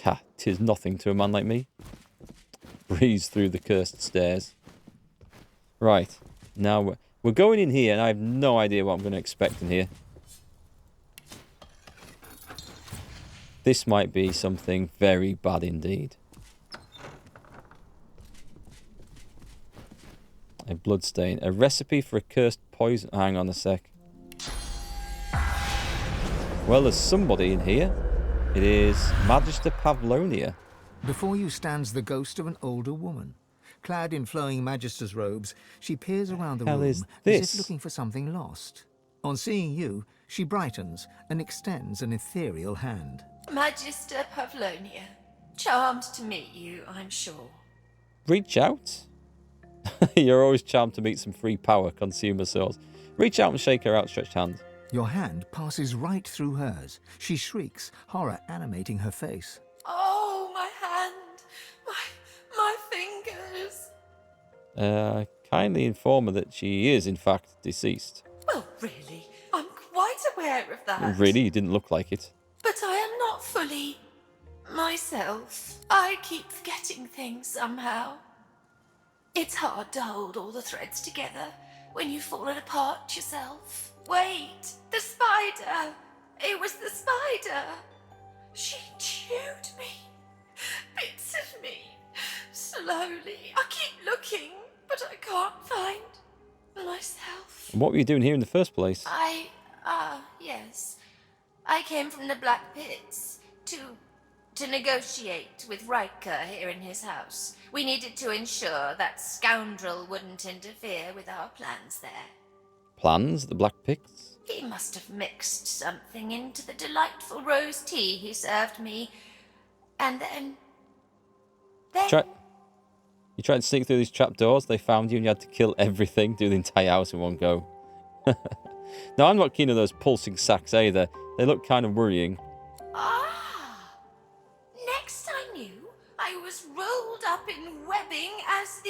Ha, 'tis nothing to a man like me. Breeze through the cursed stairs. Right, now we're going in here, and I have no idea what I'm going to expect in here. This might be something very bad indeed. A bloodstain. A recipe for a cursed poison. Hang on a sec. Well, there's somebody in here. It is Magister Pavlonia. Before you stands the ghost of an older woman. Clad in flowing Magister's robes, she peers around the room as if looking for something lost. On seeing you, she brightens and extends an ethereal hand. Magister Pavlonia. Charmed to meet you, I'm sure. Reach out. You're always charmed to meet some free power, consumer souls. Reach out and shake her outstretched hand. Your hand passes right through hers. She shrieks, horror animating her face. Oh, my hand. My fingers. Kindly inform her that she is, in fact, deceased. Well, really, I'm quite aware of that. Really? You didn't look like it. But I am not fully myself. I keep forgetting things somehow. It's hard to hold all the threads together when you've fallen apart yourself. Wait, the spider. It was the spider. She chewed me. Bits of me. Slowly. I keep looking, but I can't find myself. And what were you doing here in the first place? Yes. I came from the Black Pits to negotiate with Riker here in his house. We needed to ensure that scoundrel wouldn't interfere with our plans there. Plans? The Black Pits? He must have mixed something into the delightful rose tea he served me. And then... You tried to sneak through these trapdoors, they found you and you had to kill everything, do the entire house in one go. Now, I'm not keen on those pulsing sacks either. They look kind of worrying. Next I knew, I was rolled up in webbing as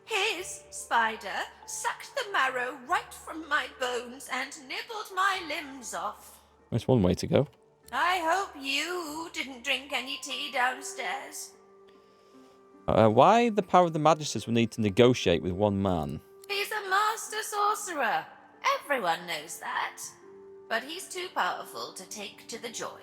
his spider sucked the marrow right from my bones and nibbled my limbs off. That's one way to go. I hope you didn't drink any tea downstairs. Why the power of the Magisters will need to negotiate with one man? He's a master sorcerer. Everyone knows that. But he's too powerful to take to the joy.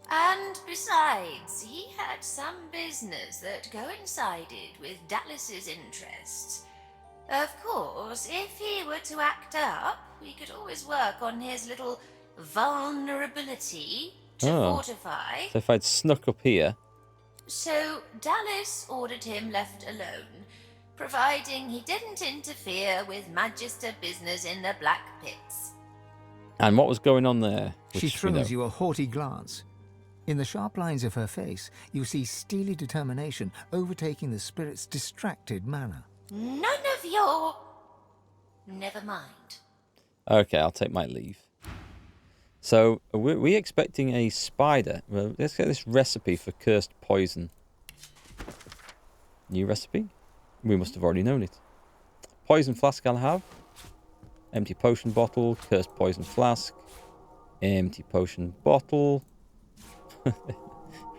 And besides, he had some business that coincided with Dallas's interests. Of course, if he were to act up, we could always work on his little vulnerability to fortify. So if I'd snuck up here... So Dallas ordered him left alone, providing he didn't interfere with Magister business in the Black Pits. And what was going on there? She throws you a haughty glance. In the sharp lines of her face, you see steely determination overtaking the spirit's distracted manner. None of your... Never mind. Okay, I'll take my leave. So, are we expecting a spider? Well, let's get this recipe for cursed poison. New recipe? We must have already known it. Poison flask I'll have. Empty potion bottle. Cursed poison flask. Empty potion bottle.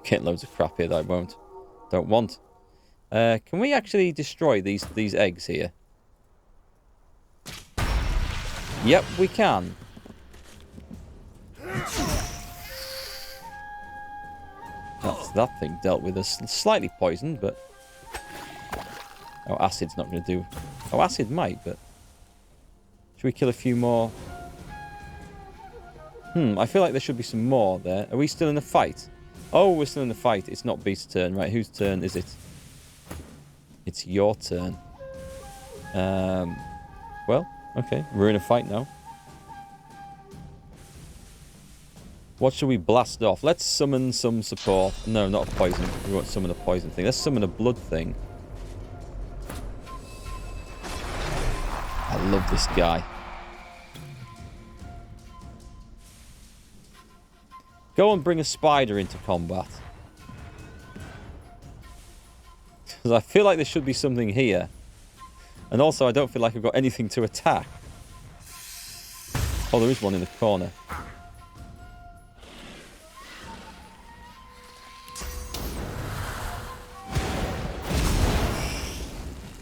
Getting loads of crap here that I don't want. Can we actually destroy these eggs here? Yep, we can. That's that thing dealt with as slightly poisoned, but... Oh, acid's not going to do... Oh, acid might, but... Should we kill a few more? I feel like there should be some more there. Are we still in the fight? Oh, we're still in the fight. It's not Beast's turn. Right, whose turn is it? It's your turn. Well, okay. We're in a fight now. What should we blast off? Let's summon some support. No, not a poison. We won't summon a poison thing. Let's summon a blood thing. I love this guy. Go and bring a spider into combat. Because I feel like there should be something here. And also, I don't feel like I've got anything to attack. Oh, there is one in the corner.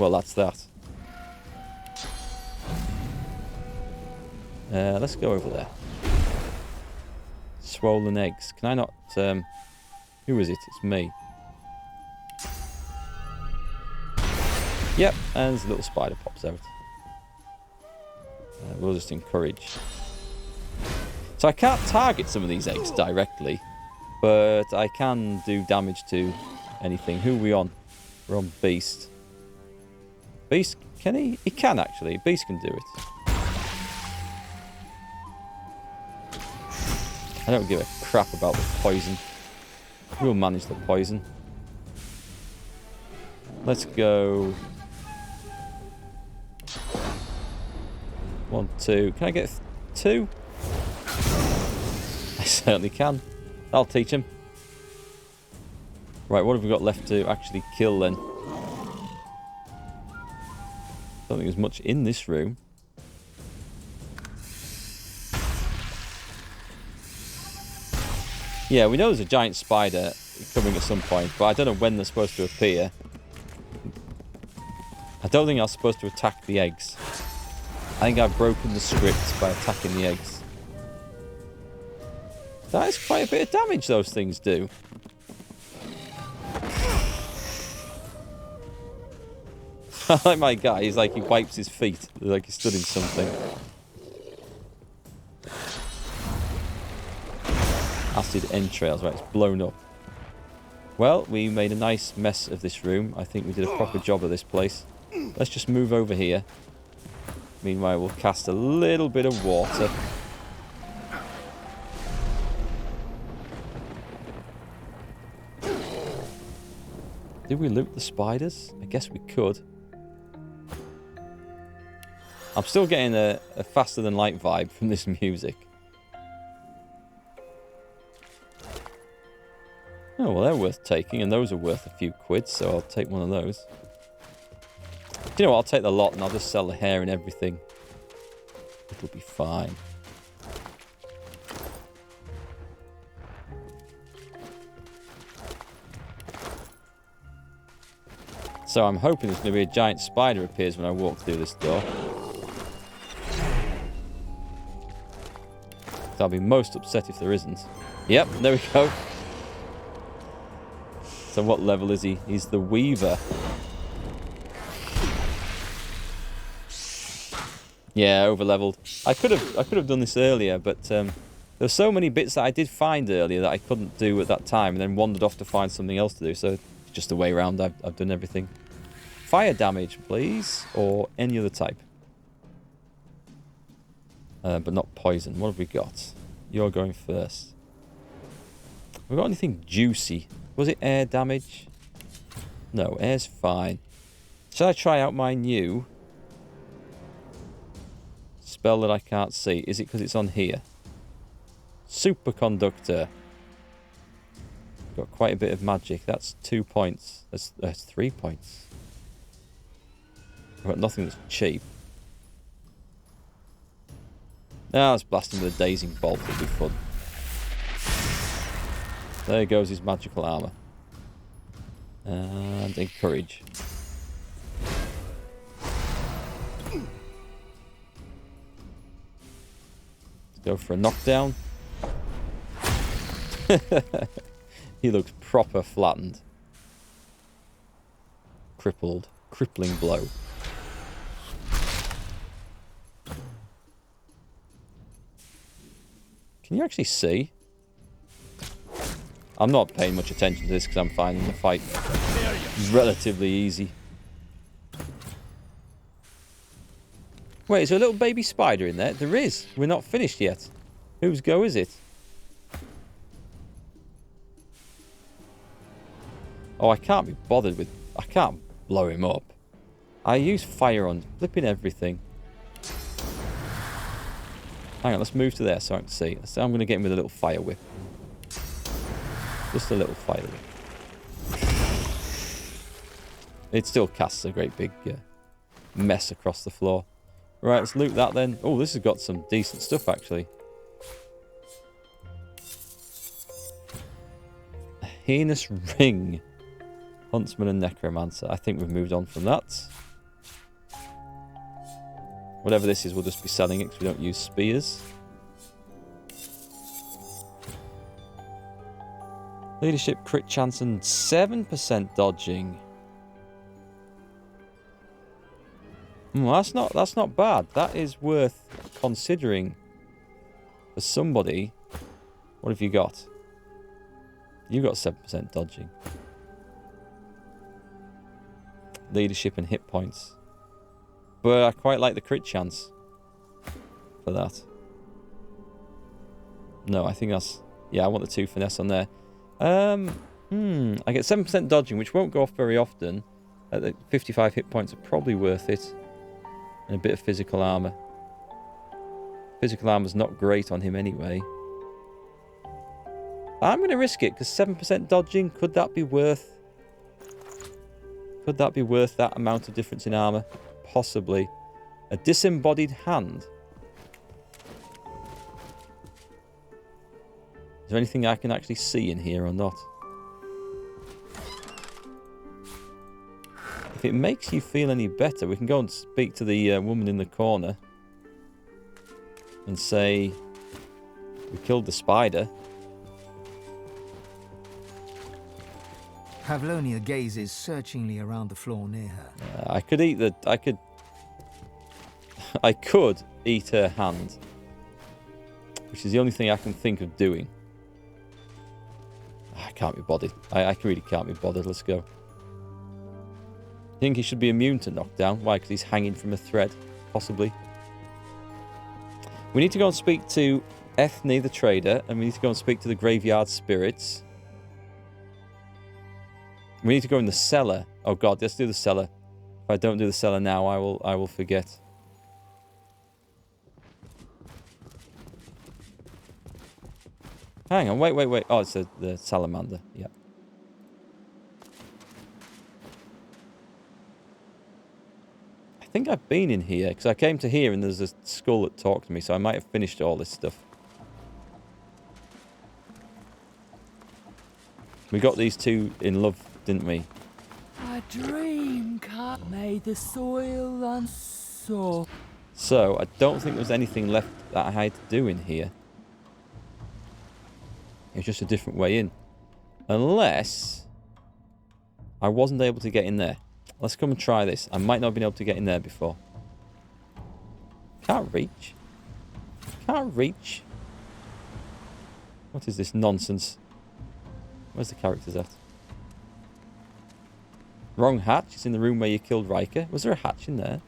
Well, that's that. Let's go over there. Swollen eggs. Can I not... who is it? It's me. Yep, and there's a little spider pops out. We'll just encourage. So I can't target some of these eggs directly, but I can do damage to anything. Who are we on? We're on Beast. Beast, can he? He can actually. Beast can do it. I don't give a crap about the poison. We'll manage the poison. Let's go. 1, 2. Can I get 2? I certainly can. I'll teach him. Right, what have we got left to actually kill then? Don't think there's much in this room. Yeah, we know there's a giant spider coming at some point, but I don't know when they're supposed to appear. I don't think I was supposed to attack the eggs. I think I've broken the script by attacking the eggs. That is quite a bit of damage those things do. I like my guy, he's like he wipes his feet, like he stood in something. Acid entrails, right, it's blown up. Well, we made a nice mess of this room. I think we did a proper job of this place. Let's just move over here. Meanwhile, we'll cast a little bit of water. Did we loot the spiders? I guess we could. I'm still getting a faster than light vibe from this music. Oh, well, they're worth taking, and those are worth a few quid, so I'll take one of those. Do you know what? I'll take the lot, and I'll just sell the hair and everything. It'll be fine. So I'm hoping there's going to be a giant spider appears when I walk through this door. I'll be most upset if there isn't. Yep, there we go. So what level is he? He's the Weaver. Yeah, over-leveled. I could have done this earlier, but there were so many bits that I did find earlier that I couldn't do at that time, and then wandered off to find something else to do. So just the way around, I've done everything. Fire damage, please, or any other type. But not poison. What have we got? You're going first. Have we got anything juicy? Was it air damage? No, air's fine. Shall I try out my new spell that I can't see? Is it because it's on here? Superconductor. Got quite a bit of magic. That's 2 points. That's 3 points. I've got nothing that's cheap. Now let's blast him with a dazing bolt. It'll be fun. There goes his magical armor. And encourage. Let's go for a knockdown. He looks proper flattened. Crippled. Crippling blow. Can you actually see? I'm not paying much attention to this because I'm finding the fight relatively easy. Wait, is there a little baby spider in there? There is. We're not finished yet. Whose go is it? Oh, I can't be bothered with... I can't blow him up. I use fire on flipping everything. Hang on, let's move to there so I can see. So I'm going to get him with a little fire whip. Just a little fire whip. It still casts a great big mess across the floor. Right, let's loot that then. Oh, this has got some decent stuff, actually. A heinous ring. Huntsman and Necromancer. I think we've moved on from that. Whatever this is, we'll just be selling it because we don't use spears. Leadership, crit chance, and 7% dodging. That's not bad. That is worth considering for somebody. What have you got? You got 7% dodging. Leadership and hit points. But I quite like the crit chance for that. No, I think that's... Yeah, I want the 2 finesse on there. I get 7% dodging, which won't go off very often. At the 55 hit points are probably worth it. And a bit of physical armor. Physical armor's not great on him anyway. I'm going to risk it, because 7% dodging, could that be worth... Could that be worth that amount of difference in armor? Possibly. A disembodied hand. Is there anything I can actually see in here or not? If it makes you feel any better, we can go and speak to the woman in the corner. And say... We killed the spider. Pavlonia gazes searchingly around the floor near her. I could eat the... I could eat her hand. Which is the only thing I can think of doing. I can't be bothered. I really can't be bothered. Let's go. I think he should be immune to knockdown. Why? Because he's hanging from a thread. Possibly. We need to go and speak to Ethne the trader. And we need to go and speak to the graveyard spirits. We need to go in the cellar. Oh god, let's do the cellar. If I don't do the cellar now, I will forget. Hang on, wait. Oh, it's the salamander. Yep. I think I've been in here, because I came to here and there's a skull that talked to me, so I might have finished all this stuff. We got these two in love, didn't we? A dream cut made the soil unsoft. So, I don't think there's anything left that I had to do in here. It's just a different way in. Unless I wasn't able to get in there. Let's come and try this. I might not have been able to get in there before. Can't reach. Can't reach. What is this nonsense? Where's the characters at? Wrong hatch. It's in the room where you killed Riker. Was there a hatch in there?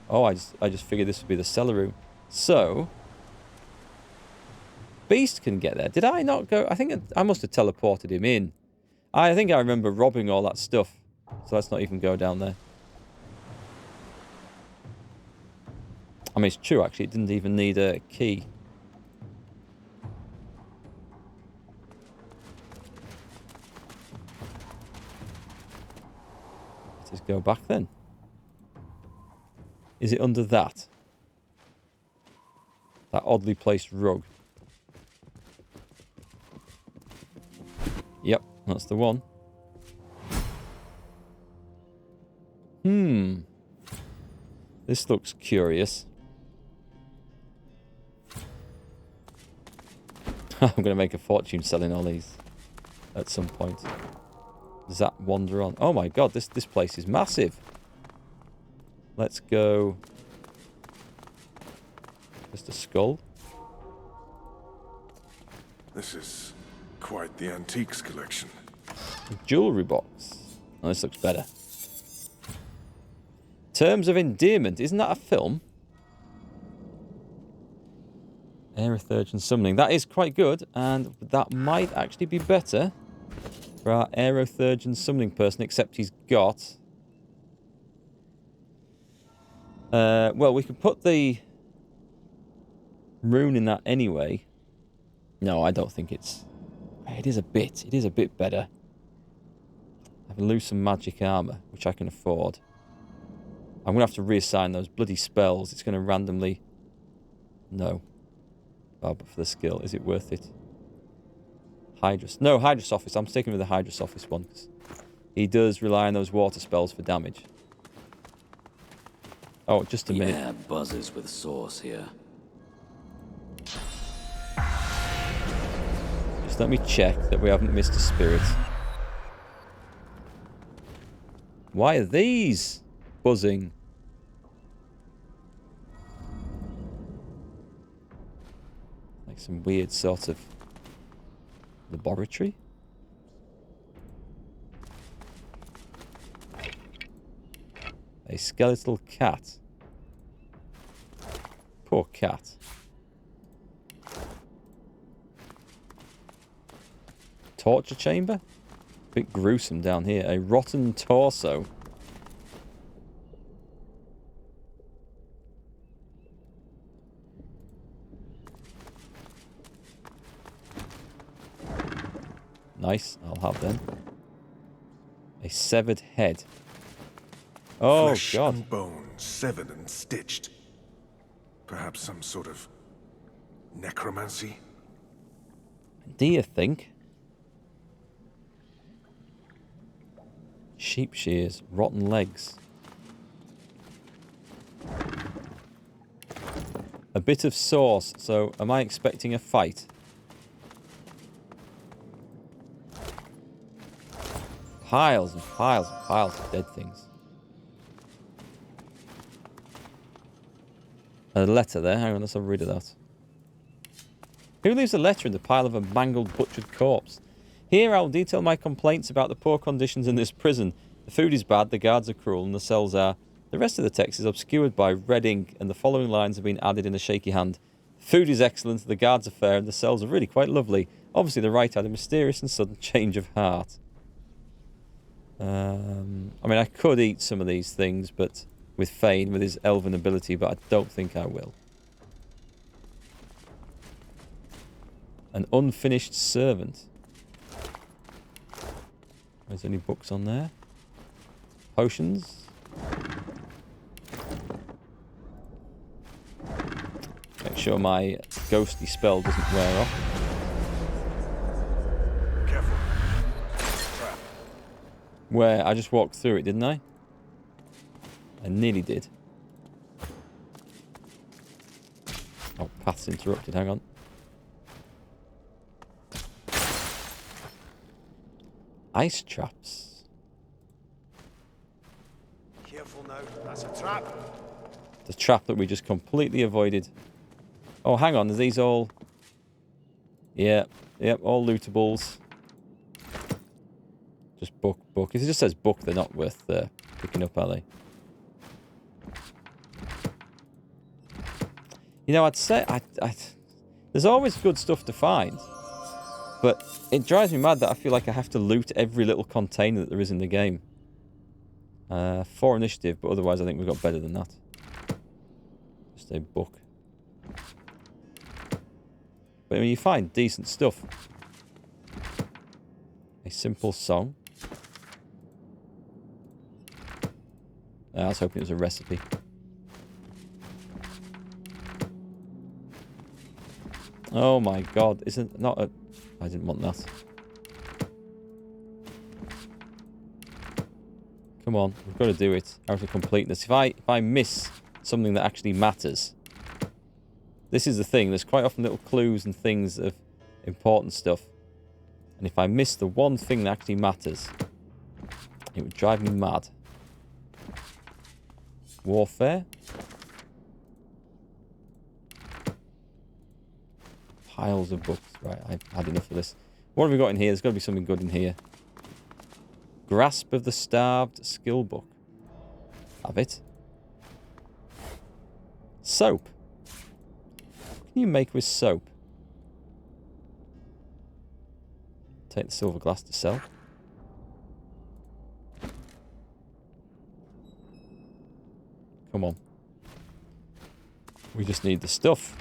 Oh, I just figured this would be the cellar room. So... Beast can get there. Did I not go? I think I must have teleported him in. I think I remember robbing all that stuff. So let's not even go down there. I mean, it's true, actually. It didn't even need a key. Let's just go back then. Is it under that? That oddly placed rug. Yep, that's the one. This looks curious. I'm going to make a fortune selling all these at some point. Does that wander on? Oh my god, this place is massive. Let's go. Just a skull. This is quite the antiques collection. A jewellery box. Oh, this looks better. Terms of Endearment. Isn't that a film? Aerothurgeon Summoning. That is quite good, and that might actually be better for our Aerothurgeon Summoning person, except he's got... well, we could put the rune in that anyway. No, I don't think it's... It is a bit better. I can lose some magic armor, which I can afford. I'm going to have to reassign those bloody spells. It's going to randomly... No. Oh, but for the skill, is it worth it? Hydrus. No, Hydrus Office. I'm sticking with the Hydrus Office one. He does rely on those water spells for damage. Oh, just a The minute. air buzzes with sauce here. Just let me check that we haven't missed a spirit. Why are these buzzing? Like some weird sort of laboratory? A skeletal cat. Poor cat. Torture chamber? Bit gruesome down here. A rotten torso. Nice, I'll have them. A severed head. Oh, Flesh God. and bone, severed and stitched. Perhaps some sort of necromancy? Do you think? Sheep shears, rotten legs. A bit of sauce, so am I expecting a fight? Piles and piles and piles of dead things. A letter there. Hang on, let's have a read of that. Who leaves a letter in the pile of a mangled, butchered corpse? Here I will detail my complaints about the poor conditions in this prison. The food is bad, the guards are cruel, and the cells are... The rest of the text is obscured by red ink, and the following lines have been added in a shaky hand. Food is excellent, the guards are fair, and the cells are really quite lovely. Obviously, the writer had a mysterious and sudden change of heart. I mean, I could eat some of these things, but with Fane, with his elven ability, but I don't think I will. An unfinished servant. Is there any books on there? Potions. Make sure my ghostly spell doesn't wear off. Careful. Trap. Where? I just walked through it, didn't I? I nearly did. Oh, path's interrupted. Hang on. Ice traps. Careful now, that's a trap. The trap that we just completely avoided. Oh, hang on. Are these all... Yeah. Yep, all lootables. Just book. If it just says book, they're not worth picking up, are they? You know, I'd say... there's always good stuff to find. But it drives me mad that I feel like I have to loot every little container that there is in the game. 4 initiative, but otherwise I think we've got better than that. Just a book. But I mean, you find decent stuff. A simple song. I was hoping it was a recipe. Oh my god, isn't not a... I didn't want that. Come on, we've got to do it. Out of completeness. If I miss something that actually matters... This is the thing, there's quite often little clues and things of important stuff. And if I miss the one thing that actually matters, it would drive me mad. Warfare. Piles of books. Right, I've had enough of this. What have we got in here? There's got to be something good in here. Grasp of the Starved skill book. Have it. Soap. What can you make with soap? Take the silver glass to sell. Come on. We just need the stuff.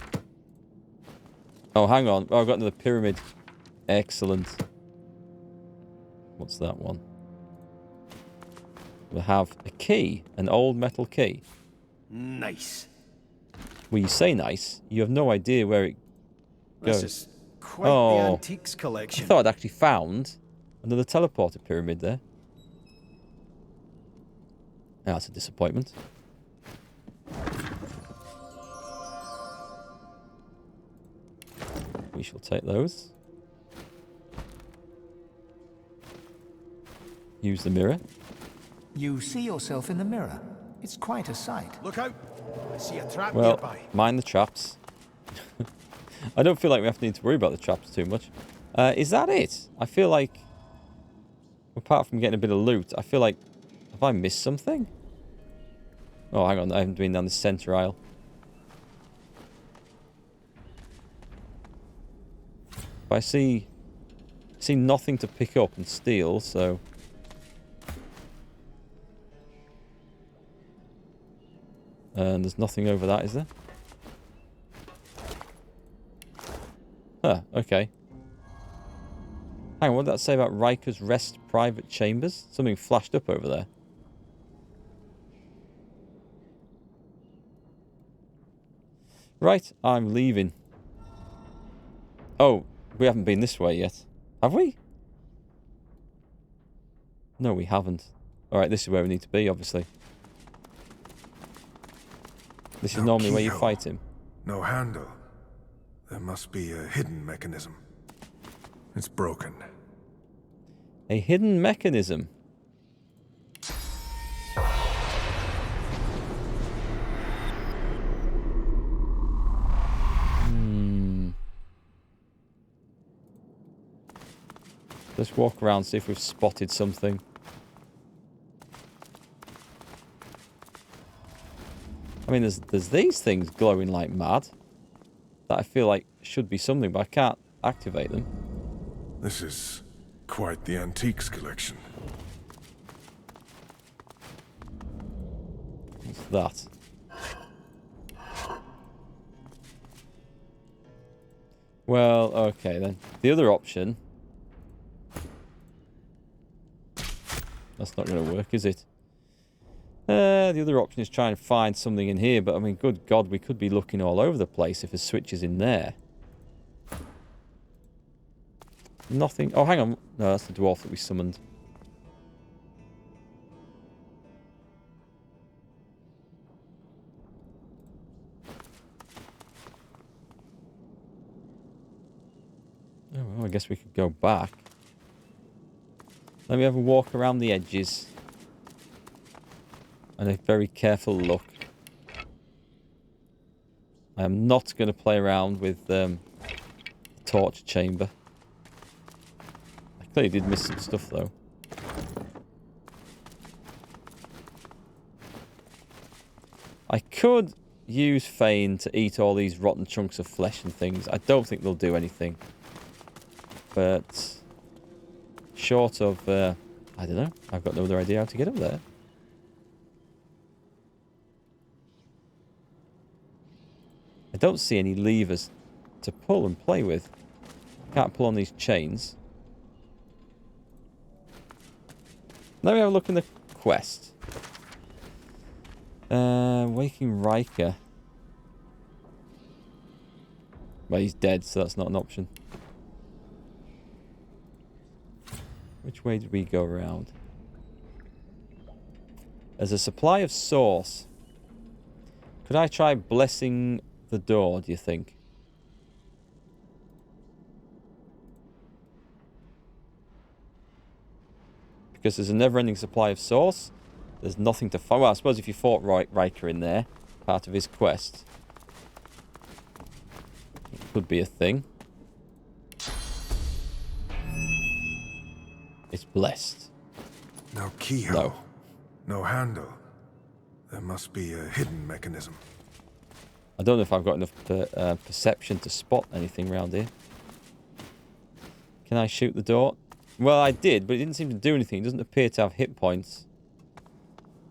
Oh, hang on. Oh, I've got another pyramid. Excellent. What's that one? We have a key. An old metal key. Nice. Well, you say nice. You have no idea where it goes. This is quite the antiques I collection. thought I'd actually found another teleporter pyramid there. That's a disappointment. We shall take those. Use the mirror. You see yourself in the mirror. It's quite a sight. Look out! I see a trap Well, nearby. mind the traps. I don't feel like we have to need to worry about the traps too much. Is that it? I feel like, apart from getting a bit of loot, I feel like, have I missed something? Oh, hang on, I haven't been down the centre aisle. But I see nothing to pick up and steal, so... And there's nothing over that, is there? Huh, okay. Hang on, what did that say about Riker's Rest private chambers? Something flashed up over there. Right, I'm leaving. Oh, we haven't been this way yet. Have we? No, we haven't. Alright, this is where we need to be, obviously. This is normally where you keyhole. fight him. No handle. There must be a hidden mechanism. It's broken. A hidden mechanism. Let's walk around, see if we've spotted something. I mean, there's these things glowing like mad that I feel like should be something, but I can't activate them. This is quite the antiques collection. What's that? Well, okay then. The other option... That's not going to work, is it? The other option is try and find something in here, but I mean, good God, we could be looking all over the place if there's switches in there. Nothing. Oh, hang on. No, that's the dwarf that we summoned. Oh, well, I guess we could go back. Let me have a walk around the edges. And a very careful look. I am not going to play around with the torch chamber. I clearly did miss some stuff though. I could use Fane to eat all these rotten chunks of flesh and things. I don't think they'll do anything. But short of, I don't know. I've got no other idea how to get up there. I don't see any levers to pull and play with. Can't pull on these chains. Let me have a look in the quest. Waking Riker. Well, he's dead, so that's not an option. Which way did we go around? There's a supply of sauce. Could I try blessing the door, do you think? Because there's a never-ending supply of sauce. There's nothing to find. Well, I suppose if you fought Riker in there, part of his quest, it could be a thing. It's blessed. No keyhole. No handle. There must be a hidden mechanism. I don't know if I've got enough perception to spot anything around here. Can I shoot the door? Well, I did, but it didn't seem to do anything. It doesn't appear to have hit points.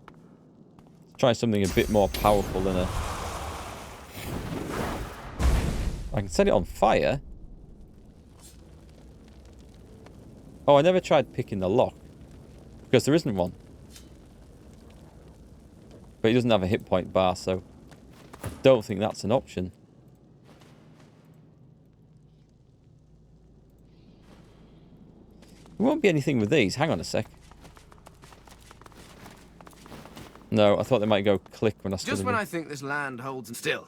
Let's try something a bit more powerful than a... I can set it on fire. Oh, I never tried picking the lock. Because there isn't one. But it doesn't have a hit point bar, so... I don't think that's an option. There won't be anything with these. Hang on a sec. No, I thought they might go click when I stood Just when I think this land holds still.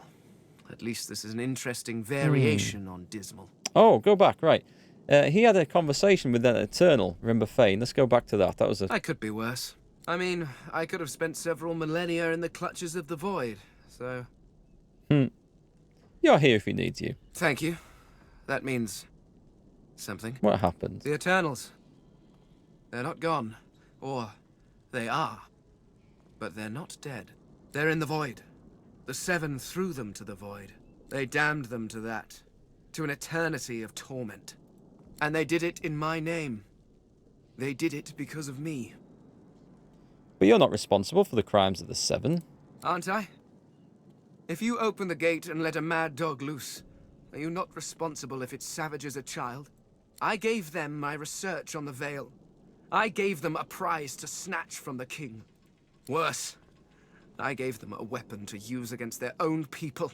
At least this is an interesting variation on Dismal. Oh, go back, right. He had a conversation with that Eternal. Remember Fane? Let's go back to that. That was a... I could be worse. I mean, I could have spent several millennia in the clutches of the void, so... You're here if he needs you. Thank you. That means... something. What happened? The Eternals. They're not gone. Or... they are. But they're not dead. They're in the void. The Seven threw them to the void. They damned them to that. To an eternity of torment. And they did it in my name. They did it because of me. But you're not responsible for the crimes of the Seven. Aren't I? If you open the gate and let a mad dog loose, are you not responsible if it savages a child? I gave them my research on the Veil. I gave them a prize to snatch from the king. Worse, I gave them a weapon to use against their own people.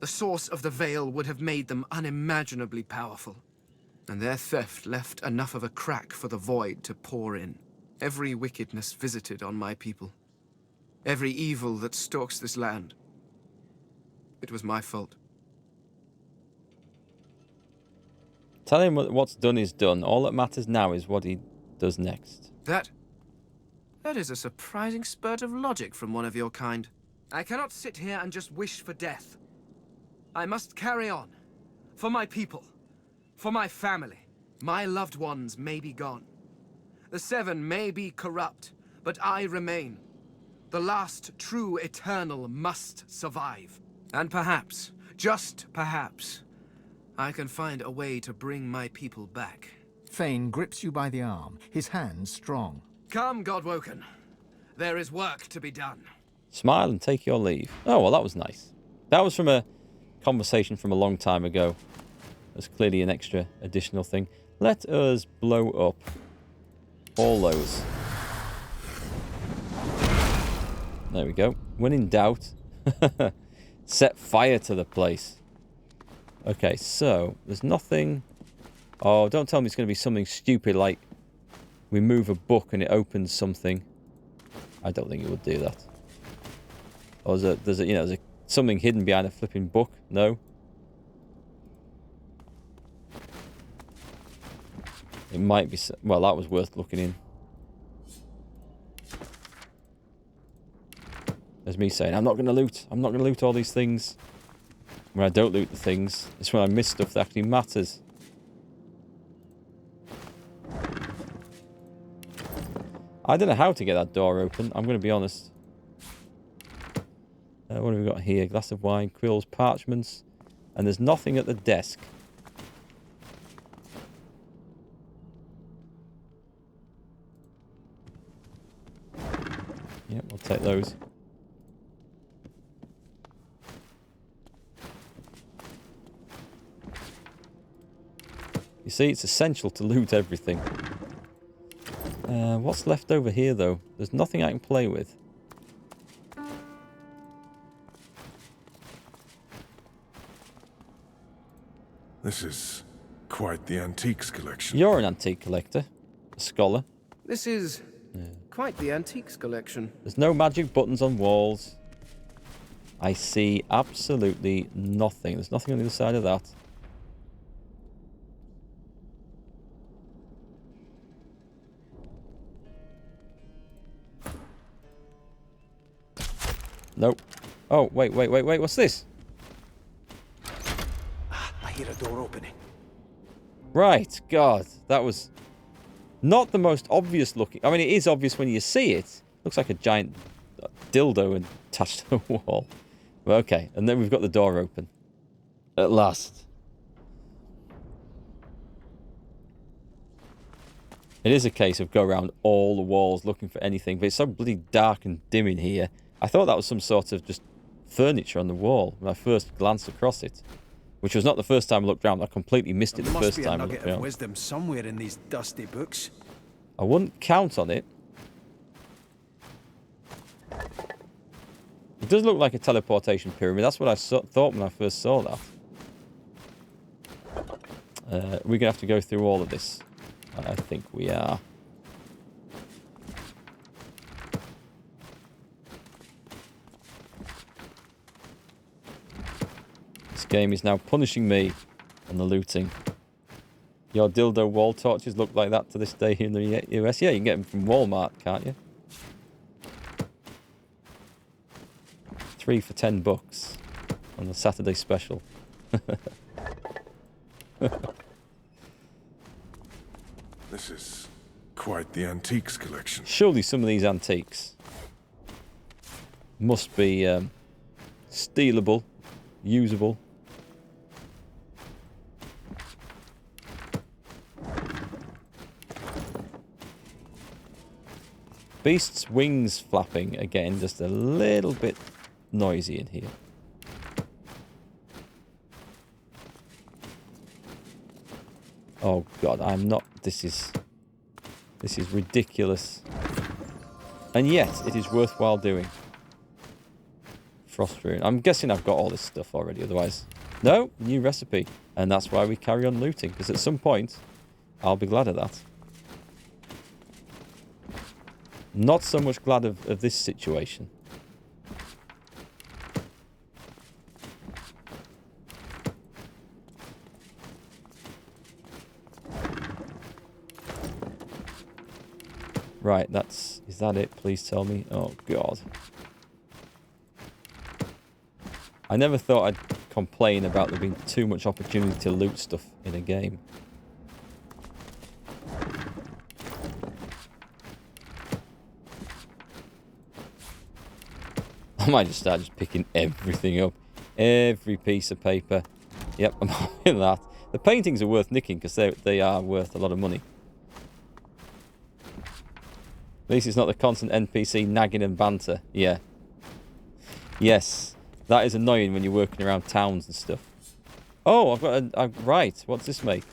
The source of the Veil would have made them unimaginably powerful. And their theft left enough of a crack for the void to pour in. Every wickedness visited on my people. Every evil that stalks this land. It was my fault. Tell him what's done is done. All that matters now is what he does next. That is a surprising spurt of logic from one of your kind. I cannot sit here and just wish for death. I must carry on. For my people. For my family. My loved ones may be gone. The Seven may be corrupt, but I remain. The last true Eternal must survive. And perhaps, just perhaps, I can find a way to bring my people back. Fane grips you by the arm, his hands strong. Come, Godwoken. There is work to be done. Smile and take your leave. Oh, well, that was nice. That was from a conversation from a long time ago. That's clearly an extra additional thing. Let us blow up all those. There we go. When in doubt, set fire to the place. Okay, so there's nothing... Oh, don't tell me it's going to be something stupid like we move a book and it opens something. I don't think it would do that. Or there's something hidden behind a flipping book? No. It might be... Well, that was worth looking in. There's me saying, I'm not going to loot. I'm not going to loot all these things. When I don't loot the things, it's when I miss stuff that actually matters. I don't know how to get that door open. I'm going to be honest. What have we got here? Glass of wine, quills, parchments. And there's nothing at the desk. Yep, we'll take those. You see, it's essential to loot everything. What's left over here, though? There's nothing I can play with. This is quite the antiques collection. You're an antique collector. A scholar. This is quite the antiques collection. There's no magic buttons on walls. I see absolutely nothing. There's nothing on the other side of that. Nope. Oh, wait. What's this? I hear a door opening. Right. God, that was not the most obvious looking. I mean, it is obvious when you see it. Looks like a giant dildo attached to the wall. Well, okay, and then we've got the door open. At last. It is a case of go around all the walls looking for anything, but it's so bloody dark and dim in here. I thought that was some sort of just furniture on the wall when I first glanced across it. Which was not the first time I looked around. I completely missed it the first time I looked around. There must be a nugget of wisdom somewhere in these dusty books. I wouldn't count on it. It does look like a teleportation pyramid. That's what I thought when I first saw that. We're going to have to go through all of this. I think we are. This game is now punishing me on the looting. Your dildo wall torches look like that to this day in the US. Yeah, you can get them from Walmart, can't you? 3 for $10 on the Saturday special. This is quite the antiques collection. Surely some of these antiques must be stealable, usable. Beast's wings flapping again, just a little bit noisy in here. Oh god, I'm not. This is ridiculous. And yet, it is worthwhile doing. Frost rune. I'm guessing I've got all this stuff already, otherwise. No, new recipe. And that's why we carry on looting, because at some point, I'll be glad of that. Not so much glad of this situation. Right, is that it? Please tell me. Oh, God. I never thought I'd complain about there being too much opportunity to loot stuff in a game. I might just start picking everything up. Every piece of paper. Yep, I'm in that. The paintings are worth nicking because they are worth a lot of money. At least it's not the constant NPC nagging and banter. Yeah. Yes. That is annoying when you're working around towns and stuff. Oh, I've got a... right. What's this make?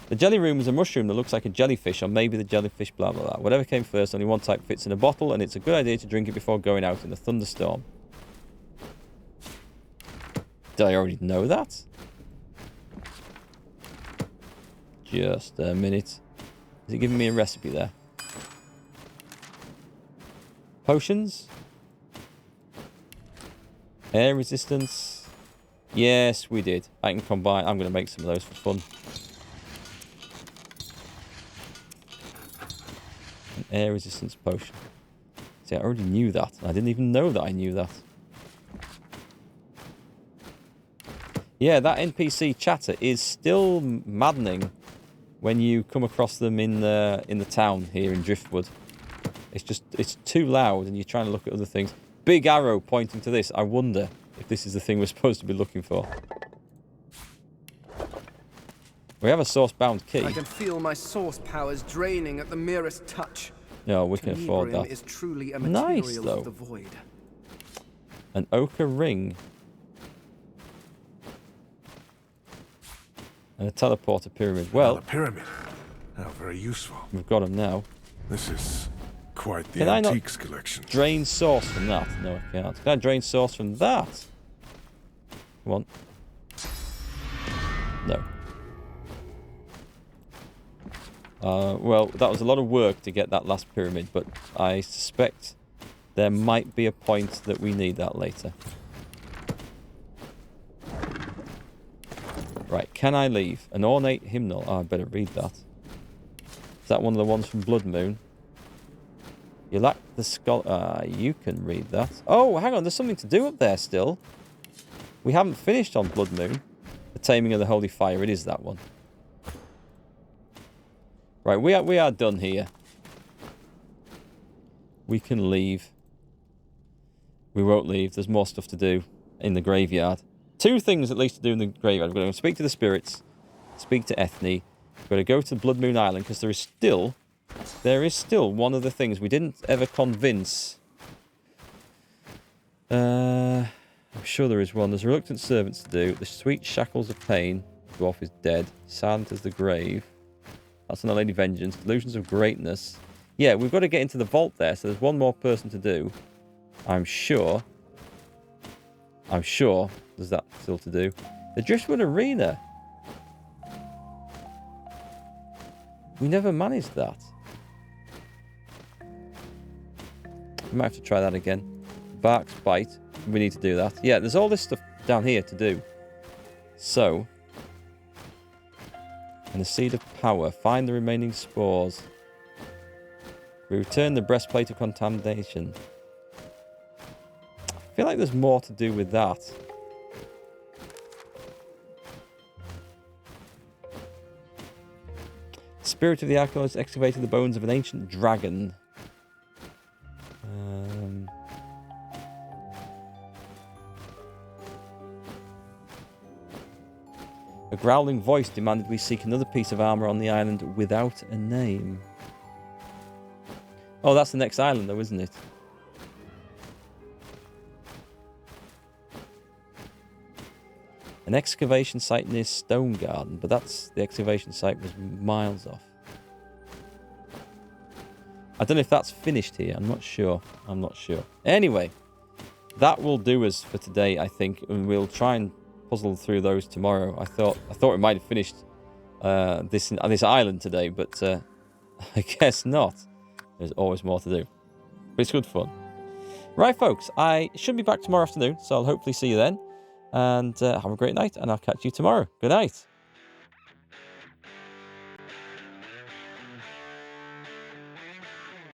The jelly room is a mushroom that looks like a jellyfish, or maybe the jellyfish blah blah blah. Whatever came first, only one type fits in a bottle, and it's a good idea to drink it before going out in a thunderstorm. Did I already know that? Just a minute. Is it giving me a recipe there? Potions? Air resistance? Yes, we did. I can combine. I'm going to make some of those for fun. An air resistance potion. See, I already knew that. I didn't even know that I knew that. Yeah, that NPC chatter is still maddening when you come across them in the town here in Driftwood. It's too loud and you're trying to look at other things. Big arrow pointing to this. I wonder if this is the thing we're supposed to be looking for. We have a source-bound key. I can feel my source powers draining at the merest touch. No, we can afford that. Is truly a nice, material though. of the void. An ochre ring. And a teleporter pyramid. Well, a pyramid. How very useful. We've got them now. This is quite the Can antiques I not collection. Drain source from that. No, I can't. Can I drain source from that? Come on. No. Well, that was a lot of work to get that last pyramid, but I suspect there might be a point that we need that later. Right, can I leave? An ornate hymnal. Oh, I better read that. Is that one of the ones from Blood Moon? You lack the skull. You can read that. Oh, hang on, there's something to do up there still. We haven't finished on Blood Moon. The Taming of the Holy Fire. It is that one. Right, we are done here. We can leave. We won't leave. There's more stuff to do in the graveyard. 2 things at least to do in the graveyard. We're going to speak to the spirits, speak to Ethne. We're going to go to Blood Moon Island because there is still one of the things we didn't ever convince. I'm sure there is one. There's reluctant servants to do. The sweet shackles of pain. The dwarf is dead. Silent as the grave. That's on the Lady Vengeance. Delusions of greatness. Yeah, we've got to get into the vault there, so there's one more person to do. I'm sure there's that still to do. The Driftwood Arena. We never managed that. We might have to try that again. Bark's Bite. We need to do that. Yeah, there's all this stuff down here to do. So, And the Seed of Power. Find the remaining spores. We return the Breastplate of Contamination. I feel like there's more to do with that. Spirit of the Archaeologist excavated the bones of an ancient dragon. A growling voice demanded we seek another piece of armor on the island without a name. Oh, that's the next island though, isn't it? An excavation site near Stone Garden, but that's the excavation site was miles off. I don't know if that's finished here. I'm not sure. Anyway, that will do us for today, I think, and we'll try and puzzle through those tomorrow. I thought we might have finished this island today, but I guess not. There's always more to do, but it's good fun. Right, folks, I should be back tomorrow afternoon, so I'll hopefully see you then. And have a great night, and I'll catch you tomorrow. Good night.